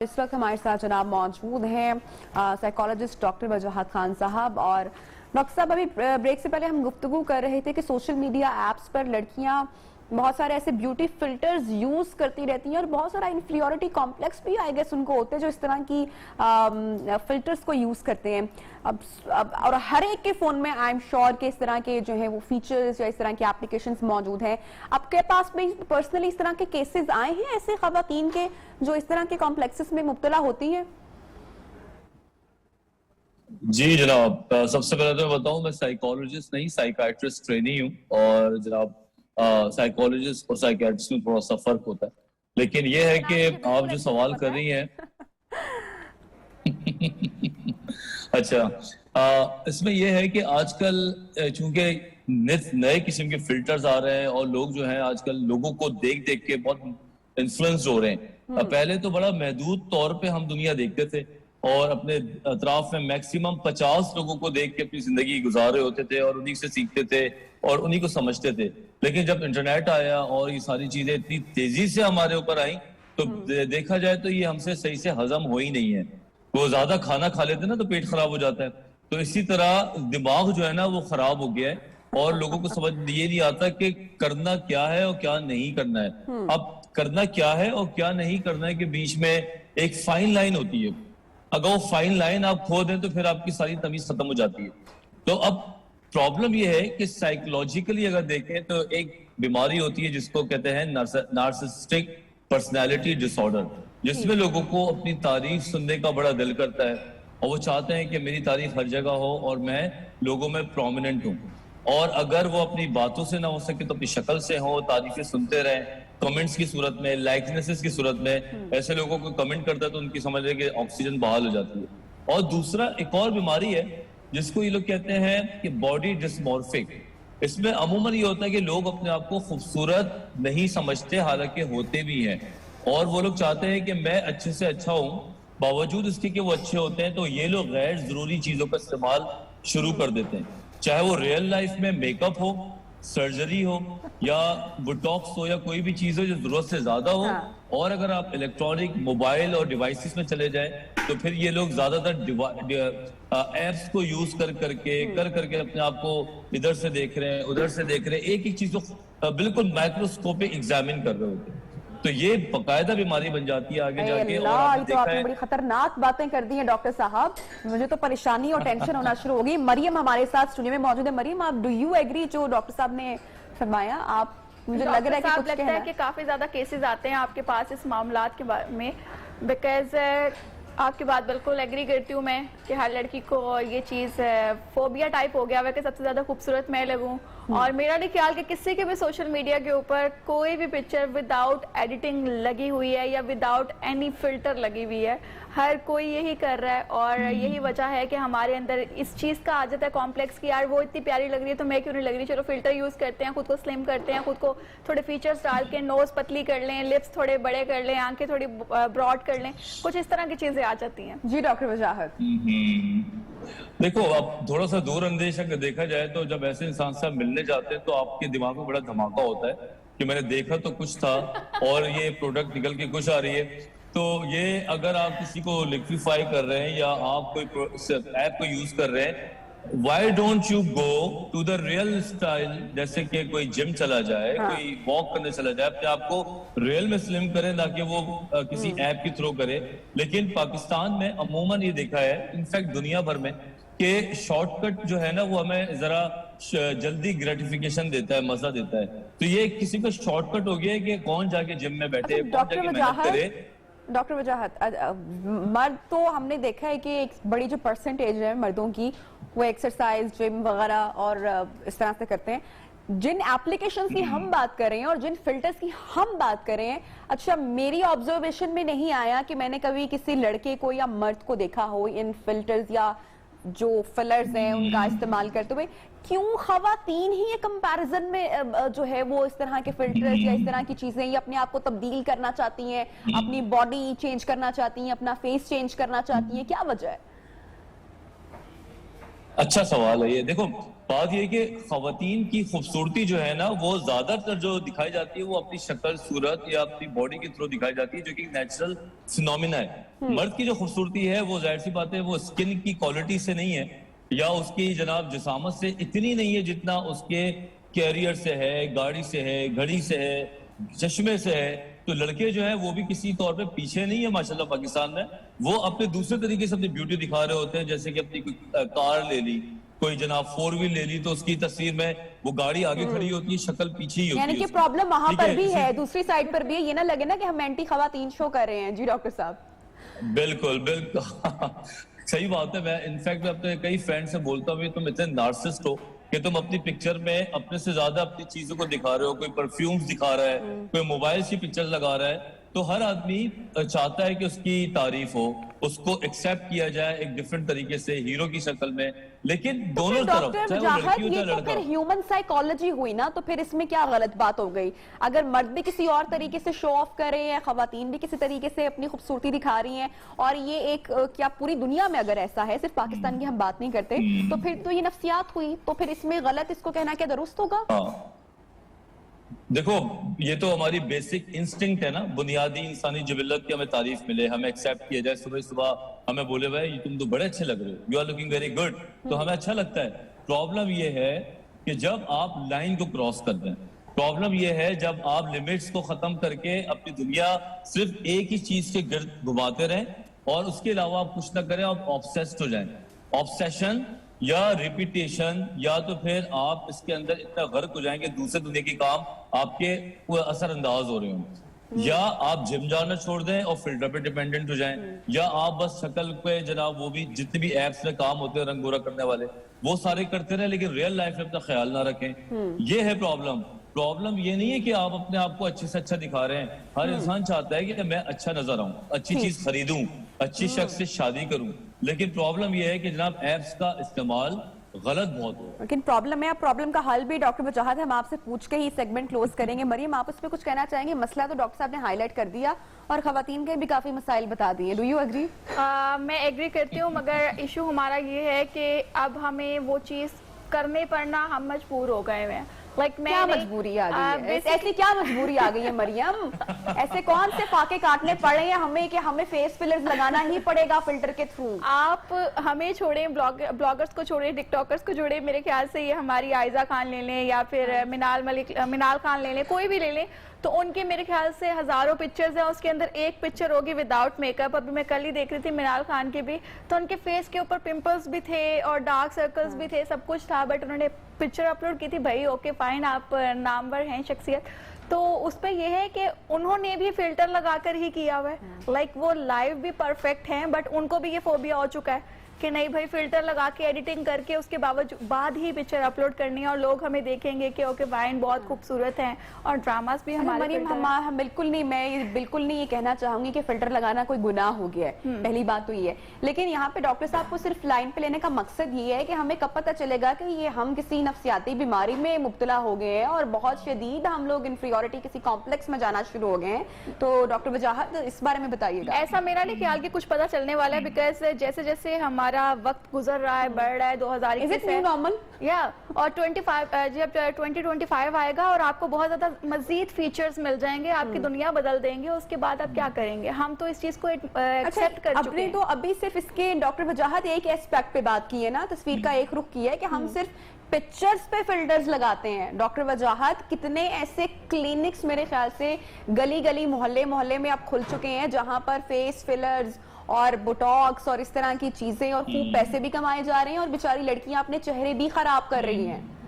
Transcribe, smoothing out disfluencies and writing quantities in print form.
इस वक्त हमारे साथ जनाब मौजूद हैं साइकोलॉजिस्ट डॉक्टर वजाहत खान साहब। और डॉक्टर साहब, अभी ब्रेक से पहले हम गुफ्तगू कर रहे थे कि सोशल मीडिया एप्स पर लड़कियां बहुत सारे ऐसे ब्यूटी फिल्टर्स यूज करती रहती हैं और बहुत सारा इंफीरियरिटी कॉम्प्लेक्स भी आई गेस उनको होते हैं जो इस तरह की फिल्टर्स को यूज करते हैं। अब और हर एक के फोन में आई एम श्योर कि इस तरह के जो है वो फीचर्स या इस तरह के एप्लीकेशंस मौजूद हैं। आपके पास भी पर्सनली इस तरह के केसेस आए हैं ऐसे खवातीन के जो इस तरह के कॉम्प्लेक्सेस में मुब्तला होती हैं? जी जनाब, सबसे पहले तो मैं बताऊं, मैं साइकोलॉजिस्ट नहीं साइकाइट्रिस्ट ट्रेनी हूं। और जनाब साइकोलॉजिस्ट और साइकियाट्रिस्ट में थोड़ा सा फर्क होता है, लेकिन ये है कि आप जो सवाल कर रही हैं अच्छा, इसमें यह है कि आजकल चूंकि नए किस्म के फिल्टर्स आ रहे हैं और लोग जो हैं आजकल लोगों को देख देख के बहुत इन्फ्लुएंस हो रहे हैं। पहले तो बड़ा महदूद तौर पे हम दुनिया देखते थे और अपने अतराफ में मैक्सिमम 50 लोगों को देख के अपनी जिंदगी गुजार रहे होते थे और उन्हीं से सीखते थे और उन्हीं को समझते थे। लेकिन जब इंटरनेट आया और ये सारी चीजें इतनी तेजी से हमारे ऊपर आई तो देखा जाए तो ये हमसे सही से हजम हो ही नहीं है। वो ज्यादा खाना खा लेते ना तो पेट खराब हो जाता है, तो इसी तरह दिमाग जो है ना वो खराब हो गया है और लोगों को समझ ये नहीं आता कि करना क्या है और क्या नहीं करना है। अब करना क्या है और क्या नहीं करना है के बीच में एक फाइन लाइन होती है। अगर वो फाइन लाइन आप खो दें तो फिर आपकी सारी तमीज खत्म हो जाती है। तो अब प्रॉब्लम ये है कि साइकोलॉजिकली अगर देखें तो एक बीमारी होती है जिसको कहते हैं नार्सिसिस्टिक पर्सनैलिटी डिसऑर्डर, जिसमें लोगों को अपनी तारीफ सुनने का बड़ा दिल करता है और वो चाहते हैं कि मेरी तारीफ हर जगह हो और मैं लोगों में प्रोमिनेंट हूँ। और अगर वो अपनी बातों से ना हो सके तो अपनी शक्ल से हो, तारीफें सुनते रहें, कमेंट्स की सूरत में, लाइकनेसेस की सूरत में ऐसे लोगों को कमेंट करता है तो उनकी समझ रहे कि ऑक्सीजन बहाल हो जाती है। और दूसरा एक और बीमारी है जिसको ये लोग कहते हैं कि बॉडी डिस्मॉर्फिक। इसमें अमूमन ये होता है कि लोग अपने आप को खूबसूरत नहीं समझते, हालांकि होते भी हैं, और वो लोग चाहते हैं कि मैं अच्छे से अच्छा हूं, बावजूद इसके कि वो अच्छे होते हैं तो ये लोग गैर जरूरी चीजों का इस्तेमाल शुरू कर देते हैं, चाहे वो रियल लाइफ में मेकअप हो, सर्जरी हो या बोटॉक्स हो या कोई भी चीज हो जो जरूरत से ज्यादा हो। और अगर आप इलेक्ट्रॉनिक मोबाइल और डिवाइसेस में चले जाएं तो फिर ये लोग ज्यादातर एप्स को यूज कर करके अपने आप को इधर से देख रहे हैं, उधर से देख रहे हैं, एक एक चीज को बिल्कुल माइक्रोस्कोपिक एग्जामिन कर रहे होते हैं। तो ये बकायदा बीमारी बन जाती है आगे जाके। और आपने बड़ी खतरनाक बातें कर दी हैं डॉक्टर साहब, मुझे तो परेशानी और टेंशन होना शुरू हो गई। मरियम हमारे साथ स्टूडियो में मौजूद है। मरियम, आप डू यू एग्री जो डॉक्टर साहब ने फरमाया? आप मुझे लग रहा है कि कुछ लगता है कि काफी ज्यादा केसेस आते हैं आपके पास इस मामलात के बारे में, बिकॉज आपकी बात बिल्कुल एग्री करती हूँ मैं कि हर लड़की को ये चीज फोबिया टाइप हो गया है कि सबसे ज्यादा खूबसूरत मैं लगूं। और मेरा नहीं ख्याल कि किसी के भी सोशल मीडिया के ऊपर कोई भी पिक्चर विदाउट एडिटिंग लगी हुई है या विदाउट एनी फिल्टर लगी हुई है, हर कोई यही कर रहा है। और यही वजह है कि हमारे अंदर इस चीज का आदत है कॉम्प्लेक्स की, यार वो इतनी प्यारी लग रही है तो मैं क्यों नहीं लग रही, चलो फिल्टर यूज करते हैं, खुद को स्लिम करते हैं, खुद को थोड़े फीचर्स डाल के नोज पतली कर लें, लिप्स थोड़े बड़े कर लें, आंखें थोड़ी ब्रॉड कर लें, कुछ इस तरह की चीजें आ जाती हैं। जी डॉक्टर वजाहत, देखो अब थोड़ा सा दूर अंदेश अगर देखा जाए तो जब ऐसे इंसान से आप मिलने जाते हैं तो आपके दिमाग में बड़ा धमाका होता है कि मैंने देखा तो कुछ था और ये प्रोडक्ट निकल के कुछ आ रही है। तो ये अगर आप किसी को लिक्विफाई कर रहे हैं या आप कोई ऐप को यूज कर रहे हैं, why don't you go to the real style, जैसे कि कोई जिम चला जाए, कोई वॉक करने चला जाए, अपने आप को रियल में स्लिम करे ना कि वो किसी ऐप के थ्रू करे। लेकिन पाकिस्तान में अमूमन ये देखा है, इनफैक्ट दुनिया भर में, कि शॉर्टकट जो है ना वो हमें जरा जल्दी ग्रेटिफिकेशन देता है, मजा देता है। तो ये किसी का शॉर्टकट हो गया है कि कौन जाके जिम में बैठे, कौन जाके मेहनत करे। डॉक्टर वजाहत, मर्द तो हमने देखा है कि एक बड़ी जो परसेंटेज है मर्दों की वो एक्सरसाइज, जिम वगैरह और इस तरह से करते हैं। जिन एप्लीकेशंस की हम बात कर रहे हैं और जिन फिल्टर्स की हम बात कर रहे हैं, अच्छा मेरी ऑब्जर्वेशन में नहीं आया कि मैंने कभी किसी लड़के को या मर्द को देखा हो इन फिल्टर्स या जो फिलर्स हैं उनका इस्तेमाल करते हुए। क्यों खवातीन ही ये कंपैरिजन में जो है वो इस तरह के फिल्टर्स या इस तरह की चीजें ये अपने आप को तब्दील करना चाहती हैं, अपनी बॉडी चेंज करना चाहती हैं, अपना फेस चेंज करना चाहती हैं, क्या वजह है? अच्छा सवाल है ये। देखो बात ये कि खवातीन की खूबसूरती जो है ना वो ज्यादातर जो दिखाई जाती है वो अपनी शक्ल सूरत या अपनी बॉडी के थ्रू दिखाई जाती है, जो कि नेचुरल फिनोमिना है। मर्द की जो खूबसूरती है वो जाहिर सी बात है वो स्किन की क्वालिटी से नहीं है या उसकी जनाब जिसामत से इतनी नहीं है जितना उसके कैरियर से है, गाड़ी से है, घड़ी से है, चश्मे से है। तो लड़के जो है वो भी किसी तौर पे पीछे नहीं है माशाल्लाह पाकिस्तान में। वो अपने दूसरे तरीके से अपनी ब्यूटी दिखा रहे होते हैं, जैसे कि अपनी कोई कार ले ली, कोई जनाब 4 व्हील ले ली, तो उसकी तस्वीर में वो गाड़ी आगे खड़ी होती है, शक्ल पीछे ही होती है। यानी कि उसकी। प्रॉब्लम वहां ठीक पर है, भी इसी- है, दूसरी साइड पर भी है। ये ना लगे ना कि हम एंटी खवातीन शो कर रहे हैं। जी डॉक्टर साहब। बिल्कुल बिल्कुल सही बात है। मैं इनफैक्ट मैं अपने कई फ्रेंड से बोलता हूँ तुम इतने नार्सिस्ट हो कि तुम अपनी पिक्चर में अपने से ज्यादा अपनी चीजों को दिखा रहे हो। कोई परफ्यूम्स दिखा रहा है, कोई मोबाइल की पिक्चर लगा रहा है। तो हर आदमी चाहता है कि उसकी तारीफ हो, उसको एक्सेप्ट किया जाए एक डिफरेंट तरीके से, हीरो की शक्ल में। लेकिन दोनों तरफ, डॉक्टर चाहे वो वजाहत, लड़की हो ये चाहे तो लड़का फिर हो। ह्यूमन साइकोलॉजी हुई ना, तो फिर इसमें क्या गलत बात हो गई? अगर मर्द भी किसी और तरीके से शो ऑफ कर रहे हैं, खवातीन भी किसी तरीके से अपनी खूबसूरती दिखा रही हैं, और ये एक क्या पूरी दुनिया में अगर ऐसा है, सिर्फ पाकिस्तान की हम बात नहीं करते, तो फिर तो ये नफ्सियात हुई। तो फिर इसमें गलत इसको कहना क्या दुरुस्त होगा? हाँ देखो ये तो हमारी बेसिक इंस्टिंक्ट है ना, बुनियादी इंसानी जिबिलत की हमें तारीफ मिले, हमें एक्सेप्ट किया जाए। सुबह सुबह हमें बोले भाई तुम तो बड़े अच्छे लग रहे हो, you are looking very good, तो हमें अच्छा लगता है। प्रॉब्लम ये है कि जब आप लाइन को क्रॉस कर दें, प्रॉब्लम ये है जब आप लिमिट्स को खत्म करके अपनी दुनिया सिर्फ एक ही चीज के गिर्द घुमाते रहें और उसके अलावा आप कुछ ना करें, आप ऑब्सेस्ड हो जाएं। ऑब्सेशन या रिपीटेशन, या तो फिर आप इसके अंदर इतना गर्क हो जाएंगे दूसरे दुनिया के काम आपके असर अंदाज हो रहे होंगे, या आप जिम जाना छोड़ दें और फिल्टर पे डिपेंडेंट हो जाएं, या आप बस शक्ल पे जनाब वो भी जितने भी एप्स में काम होते हैं रंग गोरा करने वाले वो सारे करते रहे, लेकिन रियल लाइफ में अपना ख्याल ना रखें। ये है प्रॉब्लम। प्रॉब्लम ये नहीं है कि आप अपने आप को अच्छे से अच्छा दिखा रहे हैं। हर इंसान चाहता है कि मैं अच्छा नजर आऊं, अच्छी चीज खरीदूं, अच्छी शख्स से शादी करूं, लेकिन प्रॉब्लम यह है कि जनाब एप्स का इस्तेमाल गलत बहुत हो। लेकिन प्रॉब्लम है, अब प्रॉब्लम का हल भी डॉक्टर वजाहत हम आपसे पूछ के ही सेगमेंट क्लोज करेंगे। मरियम, आप उस पर कुछ कहना चाहेंगे? मसला तो डॉक्टर साहब ने हाईलाइट कर दिया और खवातीन के भी काफी मसाइल बता दिए। Do you agree? मैं एग्री करती हूँ, मगर इशू हमारा ये है कि अब हमें वो चीज़ करने पर ना हम मजबूर हो गए हैं। क्या मजबूरी आ गई है? ऐसी क्या मजबूरी आ गई है मरियम? ऐसे कौन से फाके काटने पड़े हैं हमें कि हमें फेस फिलर्स लगाना ही पड़ेगा फिल्टर के थ्रू? आप हमें छोड़े, ब्लॉगर्स को छोड़े, टिकटॉकर्स को छोड़े, मेरे ख्याल से ये हमारी आयजा खान ले लें या फिर मिनाल खान ले लें, कोई भी ले लें, तो उनके मेरे ख्याल से हजारों पिक्चर्स हैं, उसके अंदर एक पिक्चर होगी विदाउट मेकअप। अभी मैं कल ही देख रही थी मिनाल खान की भी, तो उनके फेस के ऊपर पिंपल्स भी थे और डार्क सर्कल्स भी थे, सब कुछ था, बट उन्होंने पिक्चर अपलोड की थी। भाई ओके फाइन, आप नामवर हैं शख्सियत, तो उस पर यह है कि उन्होंने भी फिल्टर लगाकर ही किया हुआ है। लाइक वो लाइव भी परफेक्ट हैं, बट उनको भी ये फोबिया हो चुका है कि नहीं भाई फिल्टर लगा के एडिटिंग करके उसके बाद ही पिक्चर अपलोड करनी है और लोग हमें देखेंगे कि ओके वाइन बहुत खूबसूरत हैं। और ड्रामास भी हमारे मरियम, हम बिल्कुल नहीं, मैं बिल्कुल नहीं ये कहना चाहूंगी कि फिल्टर लगाना कोई गुनाह हो गया है, पहली बात तो ये है। लेकिन यहाँ पे डॉक्टर साहब को सिर्फ लाइन पे लेने का मकसद ये है कि हमें कब पता चलेगा कि ये हम किसी नफ्सियाती बीमारी में मुब्तला हो गए हैं और बहुत शदीद हम लोग इंफीरियरिटी किसी कॉम्प्लेक्स में जाना शुरू हो गए हैं। तो डॉक्टर वजाहत इस बारे में बताइएगा। ऐसा मेरा नहीं ख्याल कि कुछ पता चलने वाला है, बिकॉज जैसे जैसे हमारा वक्त गुजर रहा है, बढ़ रहा है, 2021 न्यू नॉर्मल या और 25 जब 2025 आएगा और आपको बहुत ज्यादा मजीद फीचर्स मिल जाएंगे, आपकी दुनिया बदल देंगे, उसके बाद आप क्या करेंगे? हम तो इस चीज को एक्सेप्ट कर चुके हैं। तो अभी सिर्फ इसके डॉक्टर वजाहत एक एस्पेक्ट पे बात की है ना, तस्वीर का एक रुख किया है कि हम सिर्फ पिक्चर्स पे फिल्टर्स लगाते हैं। डॉक्टर वजाहत, कितने ऐसे क्लिनिक्स मेरे ख्याल से गली गली मोहल्ले मोहल्ले में अब खुल चुके हैं जहां पर फेस फिलर्स और बोटॉक्स और इस तरह की चीजें और खूब पैसे भी कमाए जा रहे हैं और बेचारी लड़कियां अपने चेहरे भी खराब कर रही हैं।